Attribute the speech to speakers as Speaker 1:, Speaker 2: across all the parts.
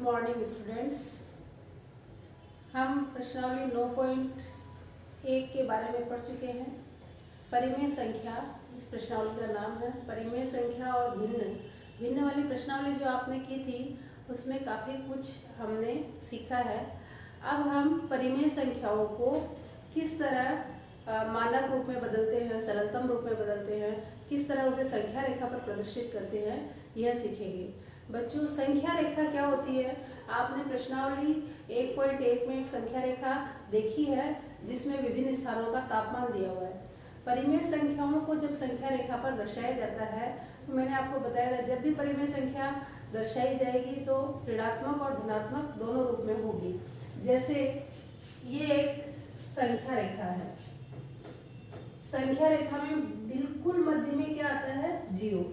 Speaker 1: Good morning students. हम प्रश्नावली 9.1 के बारे में पढ़ चुके हैं। परिमेय संख्या इस प्रश्नावली का नाम है। परिमेय संख्या और भिन्न वाली प्रश्नावली जो आपने की थी उसमें काफ़ी कुछ हमने सीखा है। अब हम परिमेय संख्याओं को किस तरह मानक रूप में बदलते हैं, सरलतम रूप में बदलते हैं, किस तरह उसे संख्या रेखा पर प्रदर्शित करते हैं, यह सीखेंगे। बच्चों, संख्या रेखा क्या होती है? आपने प्रश्नावली 1.1 में एक संख्या रेखा देखी है जिसमें विभिन्न स्थानों का तापमान दिया हुआ है। परिमेय संख्याओं को जब संख्या रेखा पर दर्शाया जाता है तो मैंने आपको बताया था, जब भी परिमेय संख्या दर्शाई जाएगी तो ऋणात्मक और धनात्मक दोनों रूप में होगी। जैसे ये एक संख्या रेखा है। संख्या रेखा में बिल्कुल मध्य में क्या आता है? 0,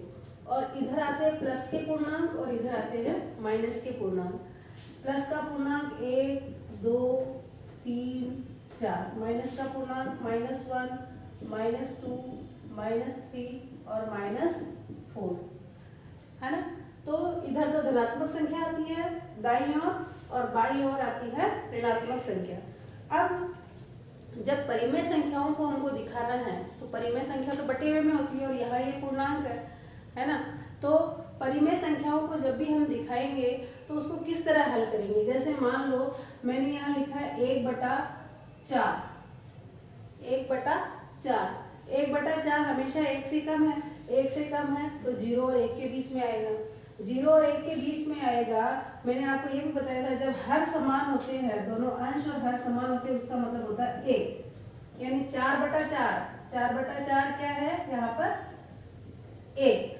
Speaker 1: और इधर आते हैं प्लस के पूर्णांक और इधर आते हैं माइनस के पूर्णांक। प्लस का पूर्णांक 1, 2, 3, 4, माइनस का पूर्णांक -1, -2, -3 और -4, है ना। तो इधर तो धनात्मक संख्या आती है दाईं ओर और बाईं ओर आती है ऋणात्मक संख्या। अब जब परिमेय संख्याओं को हमको दिखाना है तो परिमेय संख्या तो बटे हुए में होती है और यहाँ ये पूर्णांक है ना। तो परिमेय संख्याओं को जब भी हम दिखाएंगे तो उसको किस तरह हल करेंगे? जैसे मान लो मैंने यहाँ लिखा है 1/4। 1/4 1/4 हमेशा 1 से कम है। 1 से कम है तो 0 और 1 के बीच में आएगा। 0 और 1 के बीच में आएगा। मैंने आपको ये भी बताया था, जब हर समान होते हैं, दोनों अंश और हर समान होते हैं, उसका मतलब होता है 1, यानी 4/4। 4/4 क्या है? यहाँ पर 1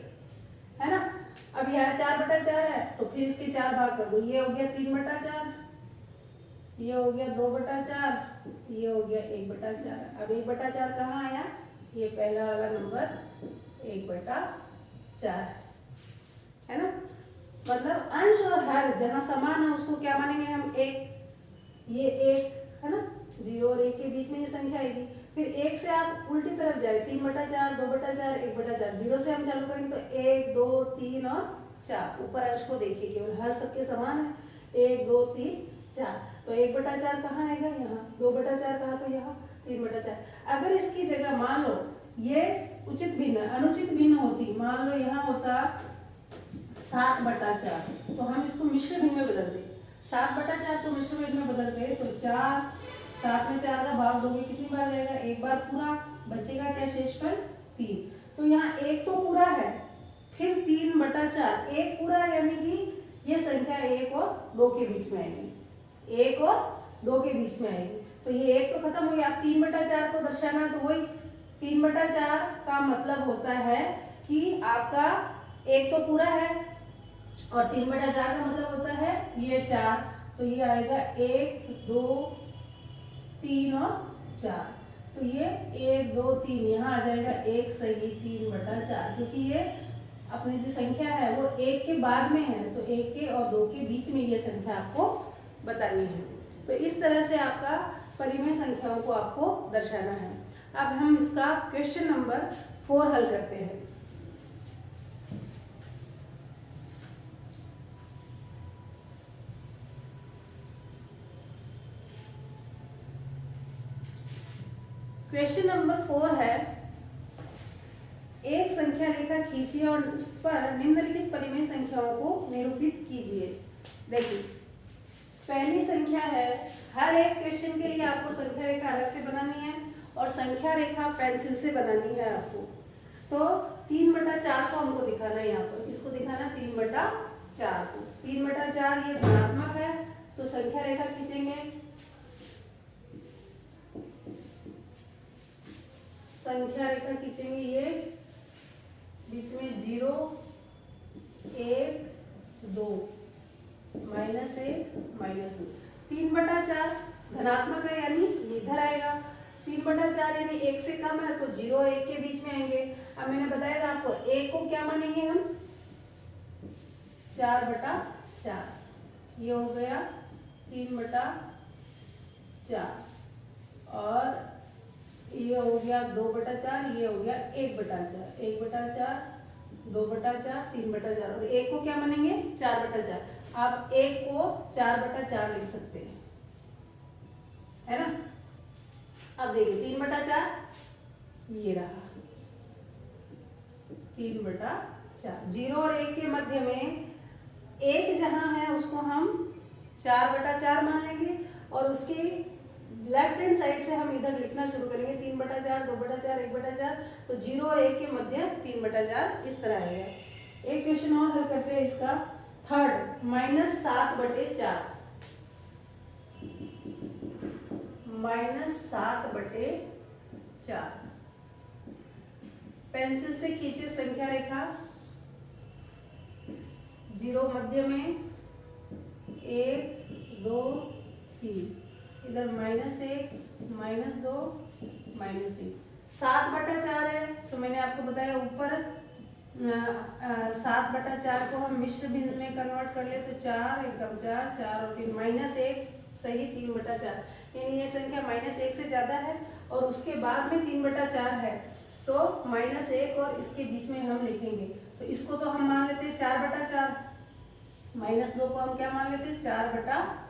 Speaker 1: है ना। अब यहाँ 4/4 है तो फिर इसके 4 भाग कर दो। ये हो गया 3/4, ये हो गया 2/4, ये हो गया 1/4। अब 1/4 कहाँ आया? ये पहला वाला नंबर 1/4 है ना। मतलब अंश और हर जहाँ समान है उसको क्या मानेंगे हम? 1। ये 1 है ना। 0 और 1 के बीच में ये संख्या आएगी। फिर 1 से आप उल्टी तरफ जाए, 3/4, 2/4, 1/4। 0 से हम चालू करेंगे तो 1, 2, 3 और 4। ऊपर अंश को देखिए, केवल हर सबके समान है। 1, 2, 3, 4। तो 1/4 कहाँ आएगा? यहाँ। 2/4 कहाँ? तो यहाँ 3/4। अगर इसकी जगह मान लो ये उचित भिन्न अनुचित भिन्न होती, मान लो यहाँ होता 7/4, तो हम इसको मिश्र भिन्न में बदलते। 7/4 को मिश्र भिन्न में बदलते तो 4, 7 में 4 का भाग दोगे कितनी बार जाएगा? एक बार पूरा। बचेगा क्या शेषफल? 3। तो यहाँ 1 तो पूरा है, फिर 3/4 1 पूरा, यानी कि ये संख्या 1 और 2 के बीच में आएगी। 1 और 2 के बीच में आएगी। तो ये 1 तो खत्म हो गया। आप 3/4 को दर्शाना है तो वही 3/4 का मतलब होता है कि आपका 1 तो पूरा है और 3/4 का मतलब होता है ये 4। तो ये आएगा 1, 2, 3 और 4। तो ये 1, 2, 3 यहाँ आ जाएगा 1 सही 3/4, क्योंकि ये अपनी जो संख्या है वो 1 के बाद में है, तो 1 के और 2 के बीच में ये संख्या आपको बतानी है। तो इस तरह से आपका परिमेय संख्याओं को आपको दर्शाना है। अब हम इसका क्वेश्चन नंबर 4 हल करते हैं। क्वेश्चन नंबर 4 है, एक संख्या रेखा खींचिए और उस पर निम्नलिखित परिमेय संख्याओं को निरूपित कीजिए। देखिए, पहली संख्या है, हर एक क्वेश्चन के लिए आपको संख्या रेखा अलग से बनानी है और संख्या रेखा पेंसिल से बनानी है आपको। तो 3/4 को हमको दिखाना है। यहाँ पर इसको दिखाना 3/4 को। 3/4 ये धनात्मक है तो संख्या रेखा खींचेंगे। संख्या रेखा खींचेंगे, ये बीच में 0, 1, 2, -1, -2। 3/4 धनात्मक है यानी इधर आएगा। 3/4 यानी 1 से कम है तो 0 और 1 के बीच में आएंगे। अब मैंने बताया था आपको 1 को क्या मानेंगे हम? 4/4। ये हो गया 3/4 और ये हो गया 2/4, ये हो गया 1/4। 1/4, 2/4, 3/4 और 1 को क्या मानेंगे? 4/4। आप 1 को 4/4 लिख सकते हैं, है ना। अब देखिए 3/4 ये रहा 3/4। 0 और 1 के मध्य में 1 जहां है उसको हम 4/4 मान लेंगे और उसके लेफ्ट हैंड साइड से हम इधर लिखना शुरू करेंगे 3/4, 2/4, 1/4। तो 0 और 1 के मध्य 3/4 इस तरह आएगा। एक क्वेश्चन और हल करते हैं इसका, थर्ड -7/4। -7/4। पेंसिल से खींचे संख्या रेखा, 0 मध्य में, 1 2 3, इधर -1 -2 -3। 7/4 है तो मैंने आपको बताया ऊपर 7/4 को हम मिश्र भिन्न में कन्वर्ट कर ले तो 4 एकम 4 4 और 3 -1 सही 3/4। यानी ये संख्या -1 से ज्यादा है और उसके बाद में 3/4 है तो -1 और इसके बीच में हम लिखेंगे। तो इसको तो हम मान लेते हैं 4/4, -2 को हम क्या मान लेते हैं 4/4।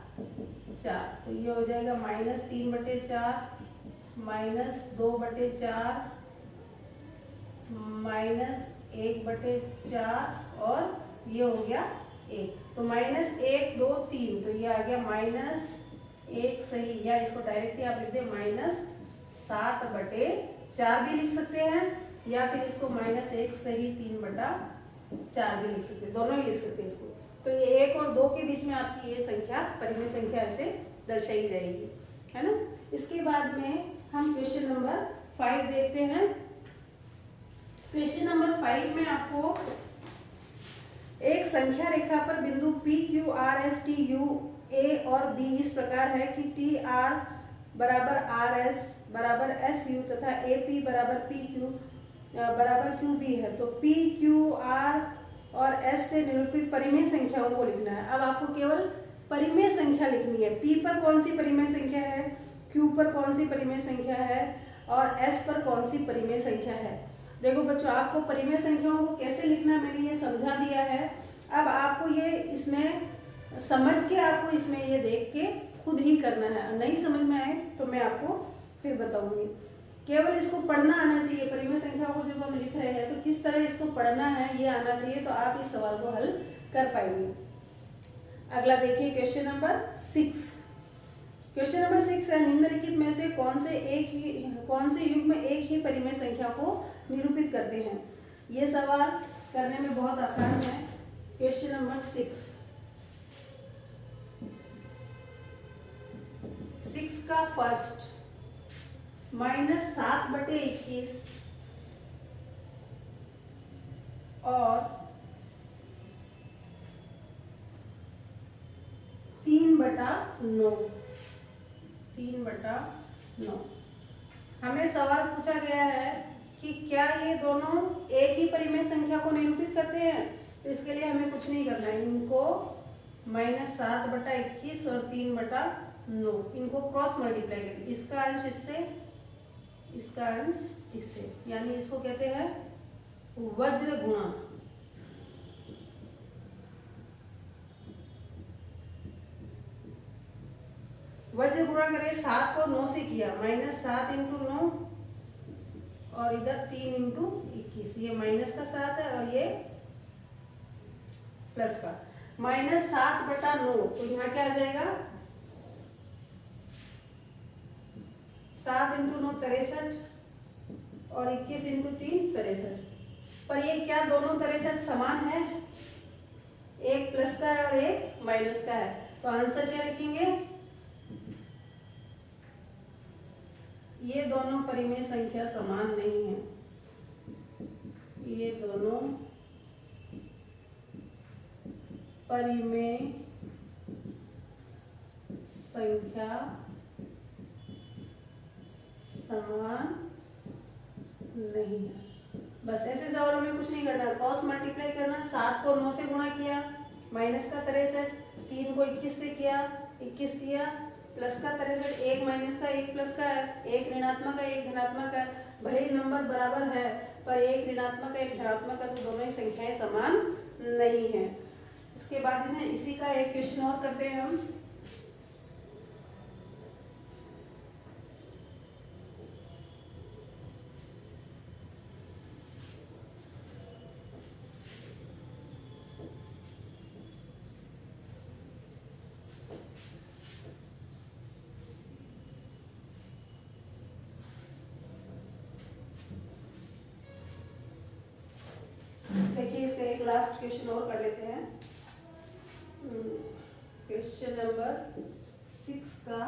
Speaker 1: तो ये हो जाएगा -3/4 -2/4 -1/4 और ये हो गया 1। तो -1 2 3 तो ये आ गया -1 सही, या इसको डायरेक्टली आप लिख दे -7/4 भी लिख सकते हैं या फिर इसको -1 सही 3/4 भी लिख सकते हैं, दोनों ही लिख सकते हैं इसको। तो ये 1 और 2 के बीच में आपकी ये संख्या परिमेय संख्या ऐसे दर्शाई जाएगी, है ना। इसके बाद में हम क्वेश्चन नंबर 5 देखते हैं। क्वेश्चन नंबर 5 में आपको एक संख्या रेखा पर बिंदु P Q R S T U A और B इस प्रकार है कि T R बराबर R S बराबर S U तथा A P बराबर P Q बराबर Q B है। तो P Q R और S से निरूपित परिमेय संख्याओं को लिखना है। अब आपको केवल परिमेय संख्या लिखनी है। P पर कौन सी परिमेय संख्या है, Q पर कौन सी परिमेय संख्या है और S पर कौन सी परिमेय संख्या है। देखो बच्चों, आपको परिमेय संख्याओं को कैसे लिखना मैंने ये समझा दिया है। अब आपको ये इसमें समझ के आपको इसमें ये देख के खुद ही करना है। नहीं समझ में आए तो मैं आपको फिर बताऊंगी। केवल इसको पढ़ना आना चाहिए। परिमेय संख्याओं को जब हम लिख रहे हैं तो किस तरह इसको पढ़ना है ये आना चाहिए, तो आप इस सवाल को हल कर पाएंगे। अगला देखिए क्वेश्चन नंबर 6। क्वेश्चन नंबर 6 है, निम्नलिखित में से कौन से युग में एक ही परिमेय संख्या को निरूपित करते हैं। ये सवाल करने में बहुत आसान है। क्वेश्चन नंबर 6 का फर्स्ट -7/21 और 3/9। हमें सवाल पूछा गया है कि क्या ये दोनों एक ही परिमेय संख्या को निरूपित करते हैं। तो इसके लिए हमें कुछ नहीं करना है, इनको -7/21 और 3/9 इनको क्रॉस मल्टीप्लाई करें। इसका अंश इससे, इसका अंश इससे, यानी इसको कहते हैं वज्र गुणा। वज्र गुणा करें, 7 को 9 से किया, -7 × 9 और इधर 3 × 21। ये माइनस का 7 है और ये प्लस का। -7/9 तो यहाँ क्या आ जाएगा 7 × 9 63 और 21 × 3 63। पर ये क्या दोनों 63 समान है, एक प्लस का है और एक माइनस का है। तो आंसर क्या लिखेंगे, ये दोनों परिमेय संख्या समान नहीं है। ये दोनों परिमेय संख्या समान नहीं है। बस ऐसे सवालों में कुछ नहीं करना, क्रॉस मल्टीप्लाई करना। 7 को 9 से गुणा किया, माइनस का 63, 3 को 21 से किया, 21 दिया, प्लस का 63, एक माइनस का एक प्लस का है, एक ऋणात्मक है एक धनात्मक है। भले ही नंबर बराबर है पर एक ऋणात्मक है एक धनात्मक है, तो दोनों ही संख्याएं समान नहीं है। इसके बाद है ना इसी का एक क्वेश्चन और करते हैं हम। देखिए इसका एक लास्ट क्वेश्चन और कर लेते हैं। क्वेश्चन नंबर 6 का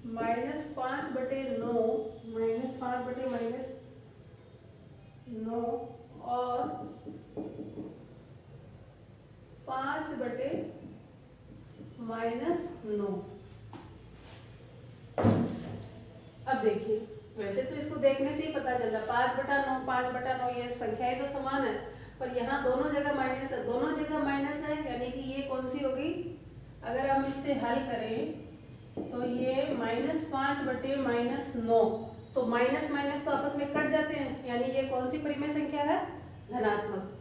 Speaker 1: -5/9 -5/9 और 5/-9। अब देखिए वैसे तो इसको देखने से ही पता चल रहा 5/9 ये संख्याएं तो समान है, पर यहाँ दोनों जगह माइनस है, दोनों जगह माइनस है, यानी कि ये कौन सी होगी? अगर हम इसे हल करें तो ये -5/-9, तो माइनस माइनस तो आपस में कट जाते हैं, यानी ये कौन सी परिमेय संख्या है? धनात्मक।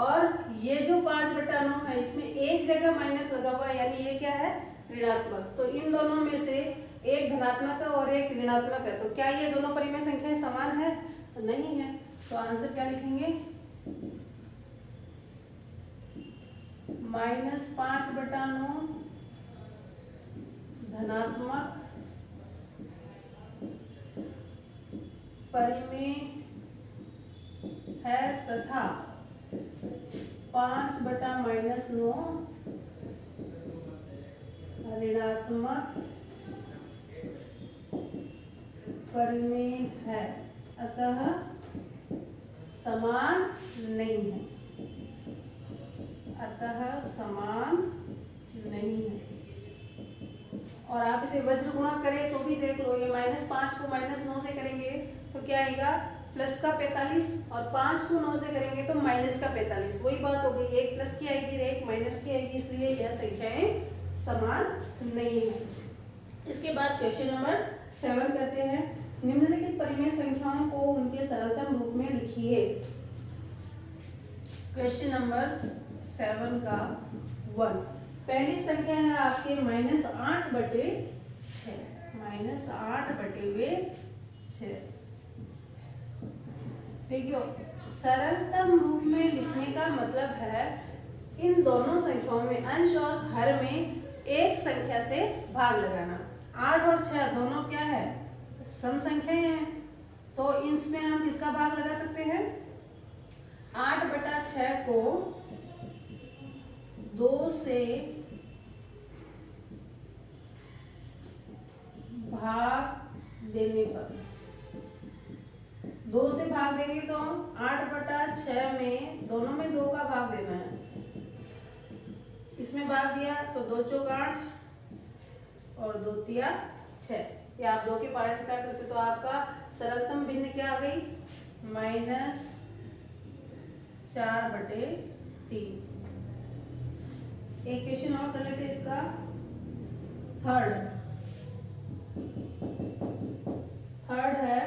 Speaker 1: और ये जो 5/9 है इसमें एक जगह माइनस लगा हुआ है, यानी ये क्या है? ऋणात्मक। तो इन दोनों में से एक धनात्मक है और एक ऋणात्मक है, तो क्या ये दोनों परिमेय संख्याएं समान है? तो नहीं है। तो आंसर क्या लिखेंगे? -5/9 धनात्मक परिमेय है तथा 5/-9 ऋणात्मक परिमेय है, अतः समान नहीं है, अतः समान नहीं है। और आप इसे वज्र गुणा करें तो भी देख लो, ये -5 को -9 से करेंगे तो क्या आएगा? प्लस का 45, और 5 को 9 से करेंगे तो माइनस का 45। वही बात हो गई, एक प्लस की आएगी एक माइनस की आएगी, इसलिए यह संख्याएं समान नहीं है। इसके बाद क्वेश्चन नंबर 7 करते हैं। निम्नलिखित परिमेय संख्याओं को उनके सरलतम रूप में लिखिए। क्वेश्चन नंबर 7 का 1, पहली संख्या है आपके -8/6, -8/6। देखियो सरलतम रूप में लिखने का मतलब है इन दोनों संख्याओं में अंश और हर में एक संख्या से भाग लगाना। 8 और 6 दोनों क्या है? सम संख्याएं हैं, तो इसमें हम किसका भाग लगा सकते हैं? 8/6 को 2 से भाग देने पर, 2 से भाग देंगे तो 8/6 में दोनों में 2 का भाग देना है। इसमें भाग दिया तो 2 चौक 8 और 2 तिया 6। या आप 2 के पारे से कर सकते, तो आपका सरलतम भिन्न क्या आ गई? -4/3। एक क्वेश्चन और कर लेते इसका थर्ड है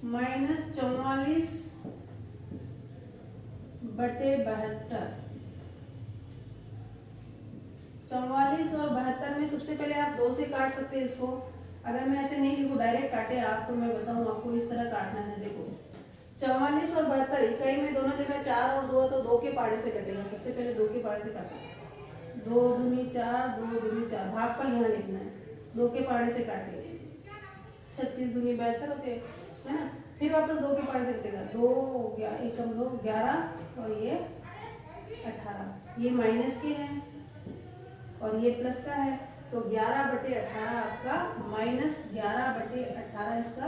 Speaker 1: -44/72। 44 और 72 में सबसे पहले आप 2 से काट सकते हैं इसको। अगर मैं ऐसे नहीं लिखूं, डायरेक्ट काटे आप, तो मैं बताऊं आपको इस तरह काटना है। देखो 44 और 72 इकाई में दोनों जगह 4 और 2, तो 2 के पारे से कटेगा। सबसे पहले 2 के पारे से काटे, 2 दूनी 4, 2 दूनी 4, भागफल यहाँ लिखना है। 2 के पारे से काटे 36 दूनी 72 होते है ना। फिर वापस 2 के पारे से कटेगा, 2 हो गया, 1 कम 2 11 और ये 18। ये माइनस के हैं और ये प्लस का है, तो 11/18 आपका -11/18 इसका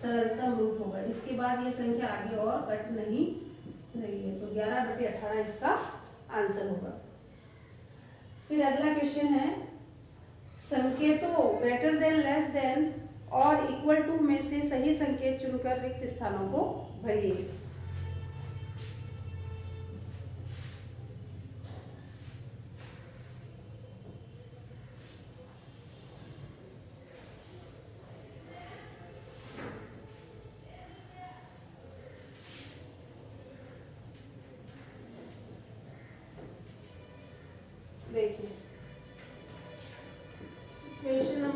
Speaker 1: सरलतम रूप होगा। इसके बाद ये संख्या आगे और कट नहीं रही है, तो 11/18 इसका आंसर होगा। फिर अगला क्वेश्चन है, संकेतों ग्रेटर देन, लेस देन और इक्वल टू में से सही संकेत चुनकर रिक्त स्थानों को भरिए।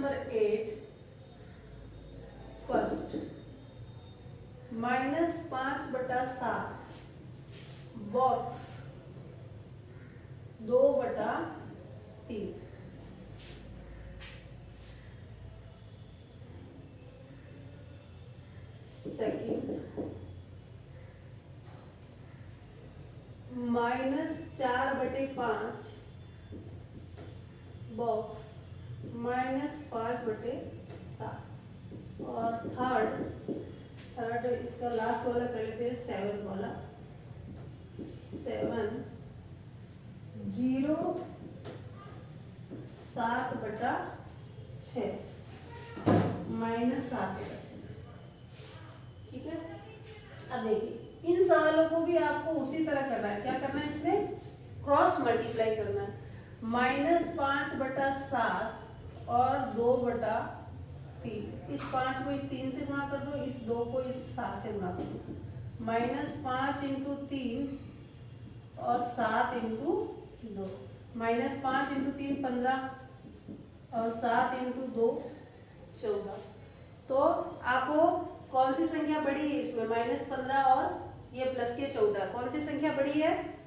Speaker 1: Number 8 first -5/7 box 2/3। Second -4/5 box -5/7। और थर्ड इसका लास्ट वाला कर लेते हैं, 7 वाला। 7 0 7/6 -7/6। ठीक है। अब देखिए इन सवालों को भी आपको उसी तरह करना है। क्या करना है, इसमें क्रॉस मल्टीप्लाई करना है। -5/7 और 2/3। इस 5 को इस 3 से गुणा कर दो, इस 2 को इस 7 से गुणा कर दो। -5 × 3 और 7 × 2। -5 × 3 15 और 7 × 2 14। तो आपको कौन सी संख्या बड़ी है इसमें, -15 और ये प्लस के 14, कौन सी संख्या बड़ी है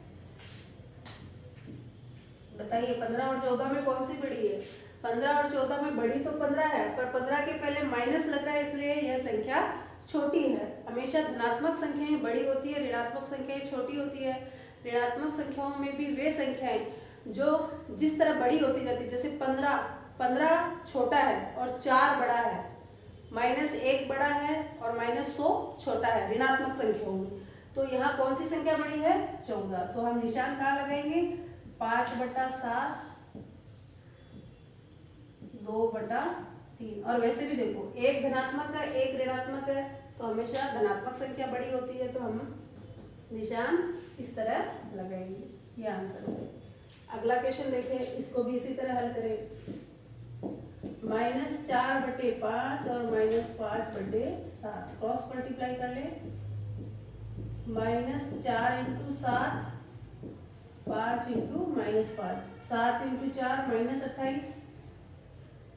Speaker 1: बताइए। 15 और 14 में कौन सी बड़ी है? 15 और 14 में बड़ी तो 15 है, पर 15 के पहले माइनस लग रहा है, इसलिए यह संख्या छोटी है। हमेशा धनात्मक संख्याएं बड़ी होती है, ऋणात्मक संख्याएं छोटी होती है। ऋणात्मक संख्याओं में भी वे संख्याएं जो जिस तरह बड़ी होती जाती है, जैसे 15 छोटा है और 4 बड़ा है, -1 बड़ा है और -100 छोटा है ऋणात्मक संख्याओं में। तो यहाँ कौन सी संख्या बड़ी है? 14। तो हम निशान कहाँ लगाएंगे? 5/7 2/3। और वैसे भी देखो एक धनात्मक है एक ऋणात्मक है, तो हमेशा धनात्मक संख्या बड़ी होती है, तो हम निशान इस तरह लगाएंगे। ये आंसर है। अगला क्वेश्चन देखें, इसको भी इसी तरह हल करें। -4/5 और -5/7 क्रॉस मल्टीप्लाई कर ले। -4 × 7 5 × -5 7 × 4 -28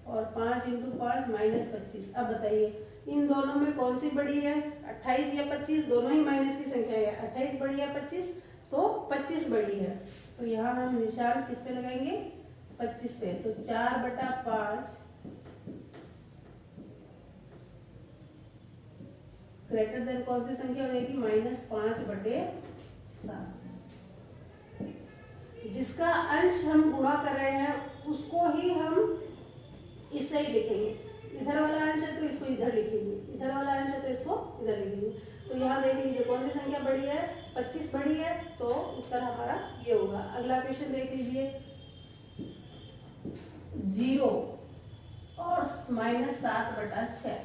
Speaker 1: और 5 × 5 -25। अब बताइए इन दोनों में कौन सी बड़ी है? 28 या 25, दोनों ही माइनस की संख्या है। 28 बड़ी है 25, तो 25 बड़ी है। तो यहाँ हम निशान किस पे लगाएंगे? 25 पे। तो 4/5 ग्रेटर देन कौन सी संख्या हो जाएगी? -5/7। जिसका अंश हम गुणा कर रहे हैं उसको ही हम इस साइड लिखेंगे। इधर वाला अंश है तो इसको इधर लिखेंगे, इधर वाला अंश है तो इसको इधर लिखेंगे। तो यहाँ देख लीजिए कौन सी संख्या बड़ी है? 25 बड़ी है, तो उत्तर हमारा ये होगा। अगला क्वेश्चन देख लीजिए। 0 और -7/6।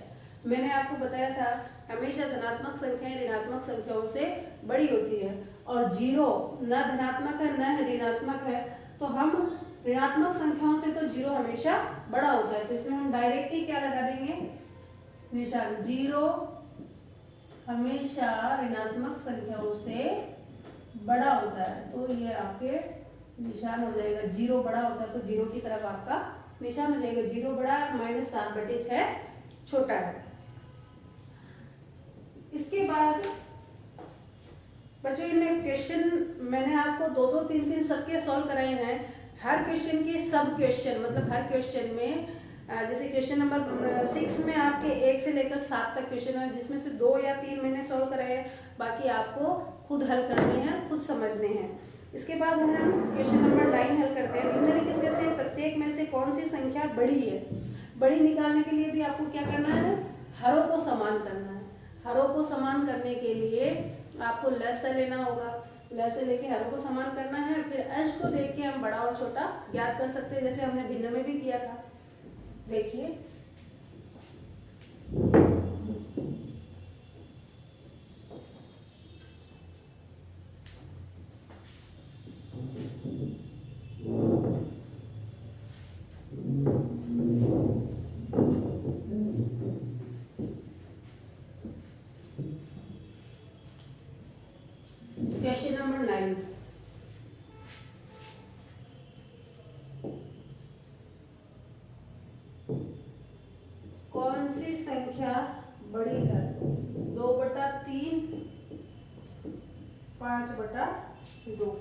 Speaker 1: मैंने आपको बताया था हमेशा धनात्मक संख्याएं ऋणात्मक संख्याओं से बड़ी होती है, और 0 न धनात्मक है न ऋणात्मक है, तो हम ऋणात्मक संख्याओं से तो 0 हमेशा बड़ा होता है। तो इसमें हम डायरेक्ट ही क्या लगा देंगे? निशान। 0 हमेशा ऋणात्मक संख्याओं से बड़ा होता है, तो ये आपके निशान हो जाएगा। 0 बड़ा होता है तो 0 की तरफ आपका निशान हो जाएगा। 0 बड़ा है, -7/6 छोटा है। इसके बाद बच्चों इनमें क्वेश्चन मैंने आपको 2-2, 3-3 सबके सॉल्व कराए हैं। हर क्वेश्चन के सब क्वेश्चन, मतलब हर क्वेश्चन में जैसे क्वेश्चन नंबर 6 में आपके 1 से लेकर 7 तक क्वेश्चन है, जिसमें से 2 या 3 मैंने सॉल्व कराए हैं, बाकी आपको खुद हल करने हैं, खुद समझने हैं। इसके बाद हम क्वेश्चन नंबर 9 हल करते हैं। निम्नलिखित में से प्रत्येक में से कौन सी संख्या बड़ी है? बड़ी निकालने के लिए भी आपको क्या करना है? हरों को समान करना है। हरों को समान करने के लिए आपको लसाअ लेना होगा। लसाअ लेके हरों को समान करना है, फिर अंश को देख के हम बड़ा और छोटा ज्ञात कर सकते हैं, जैसे हमने भिन्न में भी किया था। देखिए क्वेश्चन नंबर 9। सी संख्या बड़ी है? 2/3, 5/2।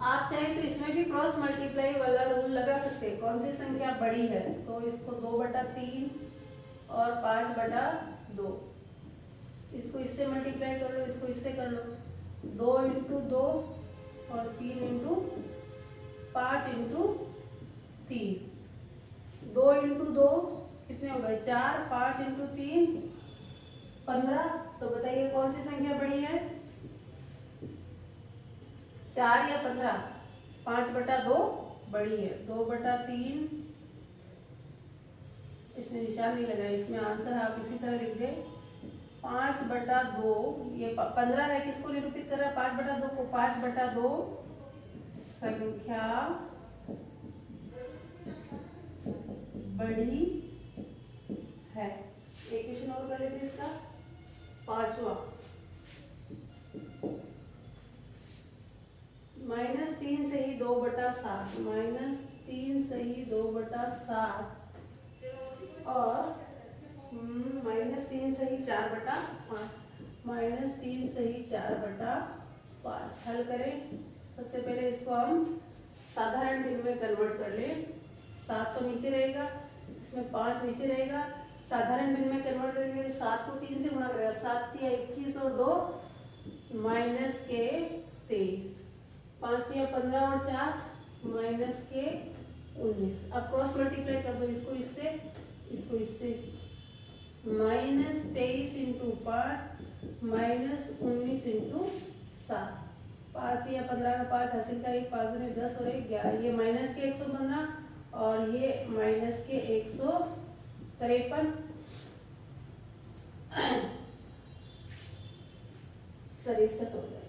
Speaker 1: आप चाहे तो इसमें भी क्रॉस मल्टीप्लाई वाला रूल लगा सकते हैं। कौन सी संख्या बड़ी है? तो इसको 2/3 और 5/2, इसको इससे मल्टीप्लाई कर लो, इसको इससे कर लो। 2 × 2 और 3 × 5 × 3। 2 × 2 कितने हो गए? 4, 5 × 3 15। तो बताइए कौन सी संख्या बड़ी है? 4 या 15? 5/2 बड़ी है। 2/3, इसमें निशान नहीं लगा, इसमें आंसर आप इसी तरह लिख दे। 5/2, ये 15 है, किसको निरूपित कर रहा है? 5/2 को। 5/2 संख्या बड़ी है। एक क्वेश्चन और कर लेते इसका, 5वां। -3 से ही 2/7, -3 से ही 2/7 और -3 से ही 4/5, -3 से ही 4/5। हल करें। सबसे पहले इसको हम साधारण भिन्न में कन्वर्ट कर ले। 7 तो नीचे रहेगा, इसमें 5 नीचे रहेगा। साधारण भिन्न में कन्वर्ट करेंगे तो 7 को 3 से गुणा करेगा। 7 × 21 और 2 -23, 5 × 15 और 4 -19। अब क्रॉस मल्टीप्लाई कर दो, इसको इससे, इसको इससे। -23 × 5 -19 × 7। 5 × 15 का 5 हासिल का 1, 5 × 10 और 1 11। ये -115 और ये -153। 63 हो गया।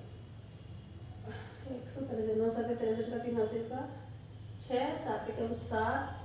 Speaker 1: 163, 9 7 63 का 3 हासिल का 6, 7 × 7।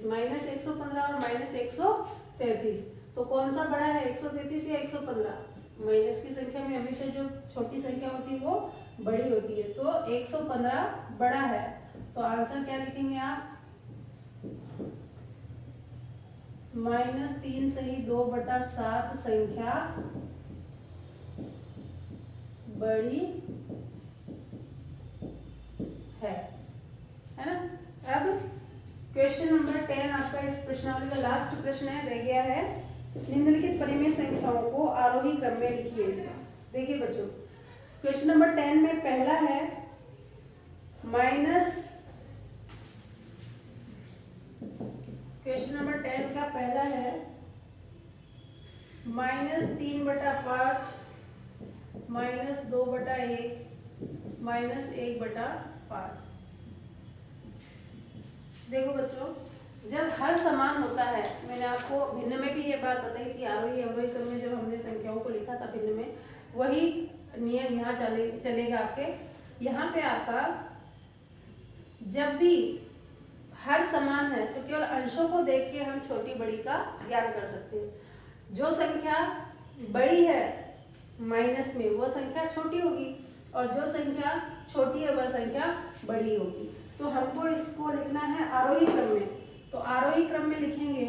Speaker 1: -133 और -133। तो कौन सा बड़ा है? 133 या 115? माइनस की संख्या में हमेशा जो छोटी संख्या होती है वो बड़ी होती है, तो 115 बड़ा है। तो आंसर क्या लिखेंगे आप? -3 से ही 2/7 संख्या बड़ी है ना? अब क्वेश्चन नंबर 10 आपका इस प्रश्नावली का लास्ट प्रश्न है, रह गया है। निम्नलिखित परिमेय संख्याओं को आरोही क्रम में लिखिए। देखिए बच्चों, क्वेश्चन नंबर 10 में पहला है क्वेश्चन नंबर 10 का पहला है -3/5 -2/1 -1/5। देखो बच्चों, जब हर समान होता है, मैंने आपको भिन्न में भी ये बात बताई थी, आरोही अवरोही क्रम में जब हमने संख्याओं को लिखा था भिन्न में, वही नियम यहाँ चलेगा आपके। यहाँ पे आपका जब भी हर समान है तो केवल अंशों को देख के हम छोटी बड़ी का ज्ञान कर सकते हैं। जो संख्या बड़ी है माइनस में वो संख्या छोटी होगी और जो संख्या छोटी है वह संख्या बड़ी होगी। तो हमको इसको लिखना है आरोही क्रम में। तो आरोही क्रम में लिखेंगे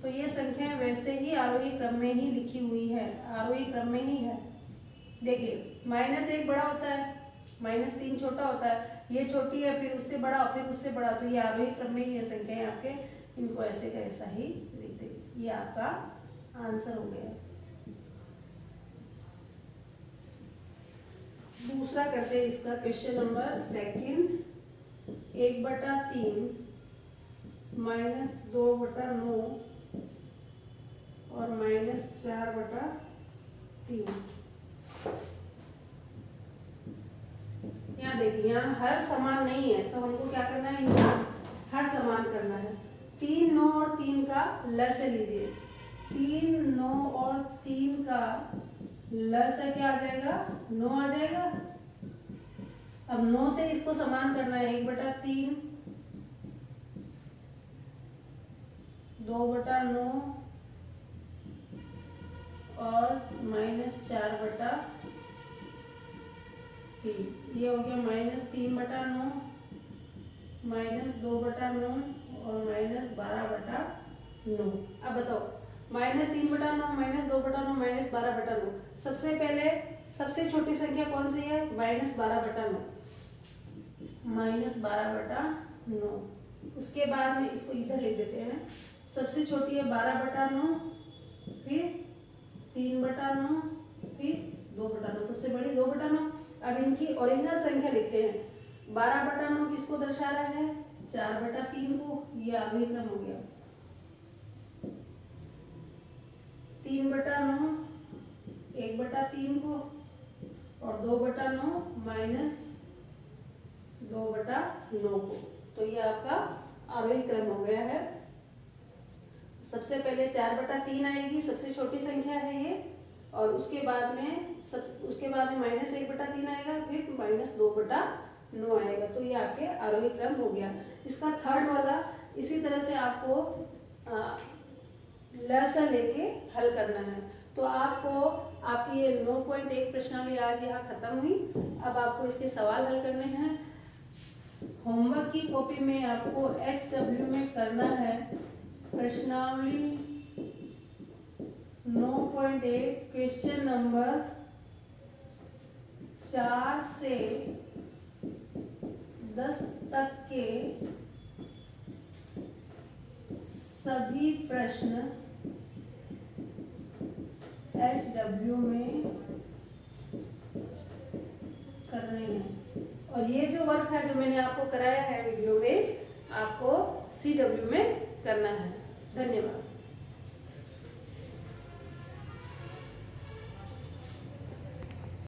Speaker 1: तो ये संख्या वैसे ही आरोही क्रम में ही लिखी हुई है, आरोही क्रम में ही है। देखिए -1 बड़ा होता है, -3 छोटा होता है, ये छोटी है, फिर उससे बड़ा, फिर उससे बड़ा, तो ये आरोही क्रम में ही ये संख्याएं आपके, इनको ऐसे का ऐसा ही लिख देंगे। ये आपका आंसर हो गया। दूसरा करते हैं इसका क्वेश्चन नंबर 2, 1/3 -2/9 और -4/3। यहाँ देखिए, यहाँ हर समान नहीं है तो हमको क्या करना है, इनका हर समान करना है। 3, 9 और 3 का लस लीजिए। 3, 9 और 3 का लस क्या आ जाएगा? 9 आ जाएगा। अब 9 से इसको समान करना है, 1/3 2/9 और -4/3। ये हो गया -3/9 -2/9 और -12/9। अब बताओ -3/9 -2/9 -12/9, सबसे पहले सबसे छोटी संख्या कौन सी है? -12/9, -12/9। उसके बाद में इसको इधर लिख देते हैं, सबसे छोटी है 12/9, फिर 3/9, फिर 2/9, सबसे बड़ी 2/9। अब इनकी ओरिजिनल संख्या लिखते हैं। 12/9 किसको दर्शा रहा है? 4/3 को। ये आरोही क्रम हो गया। 3/9 1/3 को, और 2/9 -2/9 को। तो ये आपका आरोही क्रम हो गया है। सबसे पहले 4/3 आएगी, सबसे छोटी संख्या है ये, और उसके बाद में -1/3 आएगा, फिर -2/9 आएगा। तो ये आपके आरोही क्रम हो गया। इसका थर्ड वाला इसी तरह से आपको ल से लेके हल करना है। तो आपको आपकी ये 9.1 प्रश्नावली आज यहाँ खत्म हुई। अब आपको इसके सवाल हल करने हैं। होमवर्क की कॉपी में आपको HW में करना है प्रश्नावली 9.1 क्वेश्चन नंबर 4 से 10 तक के सभी प्रश्न HW में करने हैं। और ये जो वर्क है जो मैंने आपको कराया है वीडियो में, आपको CW में करना है। धन्यवाद।